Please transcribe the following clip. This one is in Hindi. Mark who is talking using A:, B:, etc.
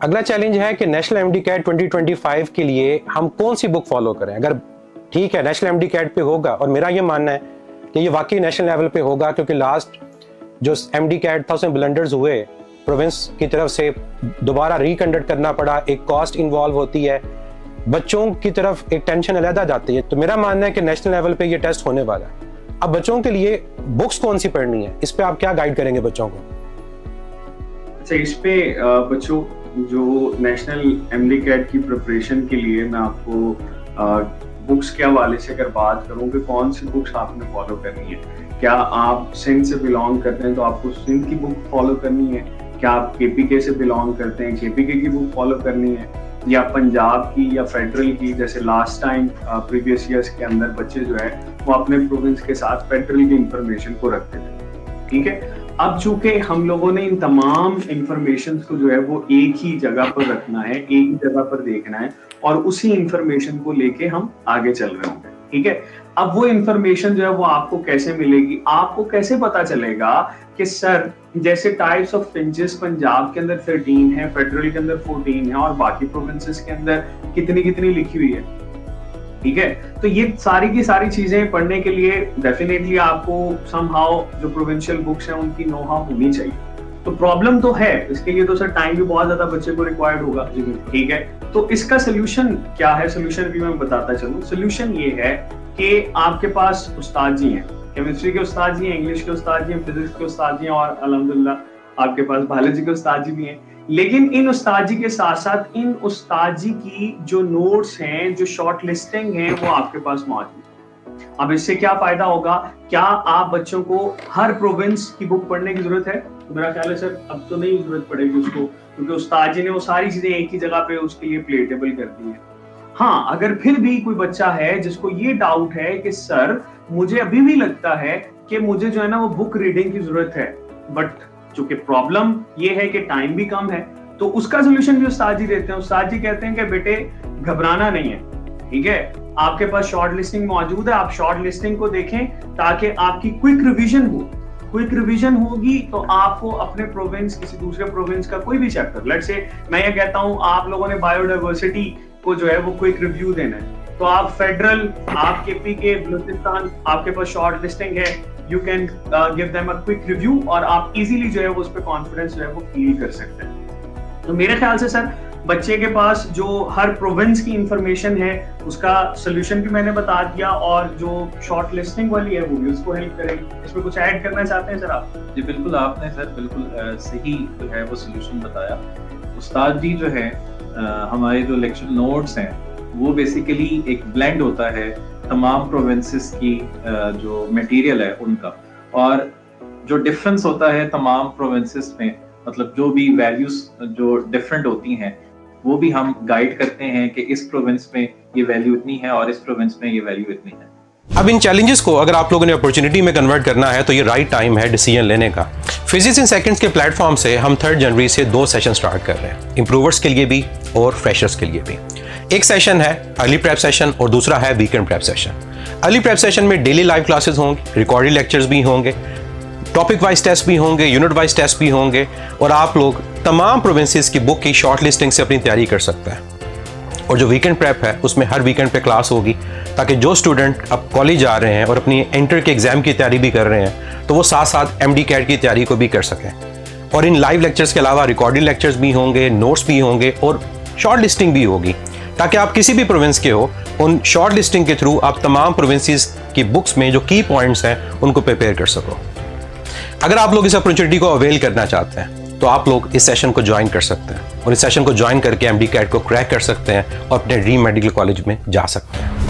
A: अगला चैलेंज है कि नेशनल एमडी कैट 2025 के लिए हम कौन सी बुक फॉलो करें। अगर ठीक है नेशनल एमडी कैट पे होगा, और मेरा ये मानना है कि ये वाकई नेशनल लेवल पे होगा, क्योंकि लास्ट जो एमडी कैट था उसमें ब्लंडर्स हुए, प्रोविंस की तरफ से दोबारा रिकंडक्ट करना पड़ा, एक कॉस्ट इन्वॉल्व होती है, बच्चों की तरफ एक टेंशन अलहदा जाती है। तो मेरा मानना है कि नेशनल लेवल पे ये टेस्ट होने वाला है। अब बच्चों के लिए बुक्स कौन सी पढ़नी है, इस पे आप क्या गाइड करेंगे बच्चों को?
B: अच्छा, इस पे बच्चों जो नेशनल एमडी कैट की प्रिपरेशन के लिए मैं आपको बुक्स के हवाले से अगर बात करूं कि कौन सी बुक्स आपने फॉलो करनी है। क्या आप सिंध से बिलोंग करते हैं तो आपको सिंध की बुक फॉलो करनी है, क्या आप केपीके से बिलोंग करते हैं केपीके की बुक फॉलो करनी है, या पंजाब की या फेडरल की, जैसे लास्ट टाइम प्रीवियस ईयर्स के अंदर बच्चे जो है वो अपने प्रोविंस के साथ फेडरल की इंफॉर्मेशन को रखते थे। ठीक है, अब चूंकि हम लोगों ने इन तमाम इंफॉर्मेशन को जो है वो एक ही जगह पर रखना है, एक ही जगह पर देखना है, और उसी इंफॉर्मेशन को लेके हम आगे चल रहे होंगे। ठीक है, अब वो इंफॉर्मेशन जो है वो आपको कैसे मिलेगी, आपको कैसे पता चलेगा कि सर जैसे टाइप्स ऑफ फिंचेस पंजाब के अंदर 13 है, फेडरल के अंदर 14 है, और बाकी प्रोविंसेस के अंदर कितनी कितनी लिखी हुई है। ठीक है, तो ये सारी की सारी चीजें पढ़ने के लिए डेफिनेटली आपको समहाउ जो प्रोविंशियल बुक्स हैं उनकी नो हाउ होनी चाहिए। तो प्रॉब्लम तो है, इसके लिए तो सर टाइम भी बहुत ज्यादा बच्चे को रिक्वायर्ड होगा। ठीक है, तो इसका सोल्यूशन क्या है? सोल्यूशन भी मैं बताता चलूं। सोल्यूशन ये है कि आपके पास उस्ताद जी हैं, केमिस्ट्री के उस्ताद जी हैं, इंग्लिश के उस्ताद जी हैं, फिजिक्स के उस्ताद जी हैं, और अल्हम्दुलिल्लाह आपके पास बायोलॉजी के उस्ताद जी भी हैं। लेकिन इन उस्ताद जी के साथ साथ इन उस्ताद जी की जो नोट्स हैं, जो शॉर्ट लिस्टिंग है, वो आपके पास मौजूद है। अब इससे क्या फायदा होगा? क्या आप बच्चों को हर प्रोविंस की बुक पढ़ने की जरूरत है? तो मेरा ख्याल है सर अब तो नहीं जरूरत पड़ेगी उसको, क्योंकि उस्ताद जी ने वो सारी चीजें एक ही जगह पे उसके लिए प्लेटेबल कर दी है। हाँ, अगर फिर भी कोई बच्चा है जिसको ये डाउट है कि सर मुझे अभी भी लगता है कि मुझे जो है ना वो बुक रीडिंग की जरूरत है, बट चूंकि प्रॉब्लम ये है कि टाइम भी कम है, तो उसका सोल्यूशन भी उस्ताद जी देते हैं। उस्ताद जी कहते हैं कि बेटे घबराना नहीं है, ठीक है, आपके पास शॉर्ट लिस्टिंग मौजूद है, आप शॉर्ट लिस्टिंग को देखें ताकि आपकी क्विक रिवीजन हो। क्विक रिवीजन होगी तो आपको अपने प्रोविंस, किसी दूसरे प्रोविंस का कोई भी चैप्टर, लेट्स से मैं ये कहता हूं आप लोगों ने बायोडाइवर्सिटी को जो है वो क्विक रिव्यू देना है, तो आप फेडरल, आप केपीके, बलूचिस्तान, आपके पास शॉर्ट लिस्टिंग है, you can give them a quick review, और आप इजीली जो है वो उस पे कॉन्फिडेंस जो है वो फील कर सकते हैं। तो मेरे ख्याल से सर बच्चे के पास जो हर प्रोविंस की इंफॉर्मेशन है उसका सोल्यूशन भी मैंने बता दिया, और जो शॉर्ट लिस्टिंग वाली है वो भी उसको हेल्प करेगी। इसमें कुछ ऐड करना चाहते हैं सर आप?
C: जी बिल्कुल, आपने सर बिल्कुल सही जो है वो सोल्यूशन बताया। उस्ताद जी जो है हमारे जो लेक्चर नोट्स हैं वो बेसिकली एक ब्लेंड होता है तमाम प्रोविंसेस की जो मटेरियल है उनका, और जो डिफरेंस होता है तमाम प्रोविंसेस में, मतलब जो भी वैल्यूज जो डिफरेंट होती हैं वो भी हम गाइड करते हैं कि इस प्रोविंस में ये वैल्यू इतनी है और इस प्रोविंस में ये वैल्यू इतनी है।
A: अब इन चैलेंजेस को अगर आप लोगों ने अपॉर्चुनिटी में कन्वर्ट करना है तो ये राइट टाइम है डिसीजन लेने का। फिजिक्स इन सेकंड्स के प्लेटफॉर्म से हम 3 जनवरी से 2 सेशन स्टार्ट कर रहे हैं, इंप्रूवर्स के लिए भी और फ्रेशर्स के लिए भी। एक सेशन है अर्ली प्रेप सेशन और दूसरा है weekend prep session. Early prep session में डेली लाइव क्लासेस होंगे, रिकॉर्डेड लेक्चर्स भी होंगे, टॉपिक वाइज टेस्ट भी होंगे, यूनिट वाइज टेस्ट भी होंगे, और आप लोग तमाम प्रोविंसेस की बुक की शॉर्ट लिस्टिंग से अपनी तैयारी कर सकते हैं। और जो वीकेंड प्रेप है उसमें हर वीकेंड पे क्लास होगी, ताकि जो स्टूडेंट अब कॉलेज आ रहे हैं और अपनी इंटर के एग्जाम की तैयारी भी कर रहे हैं तो वो साथ साथ एमडी कैट की तैयारी को भी कर सकें। और इन लाइव लेक्चर्स के अलावा रिकॉर्डेड लेक्चर्स भी होंगे, नोट्स भी होंगे और शॉर्ट लिस्टिंग भी होगी, ताकि आप किसी भी प्रोविंस के हो उन शॉर्ट लिस्टिंग के थ्रू आप तमाम प्रोविंसेस की बुक्स में जो की पॉइंट्स हैं उनको प्रिपेयर कर सको। अगर आप लोग इस अपॉर्चुनिटी को अवेल करना चाहते हैं तो आप लोग इस सेशन को ज्वाइन कर सकते हैं, और इस सेशन को ज्वाइन करके एमडी कैट को क्रैक कर सकते हैं और अपने ड्रीम मेडिकल कॉलेज में जा सकते हैं।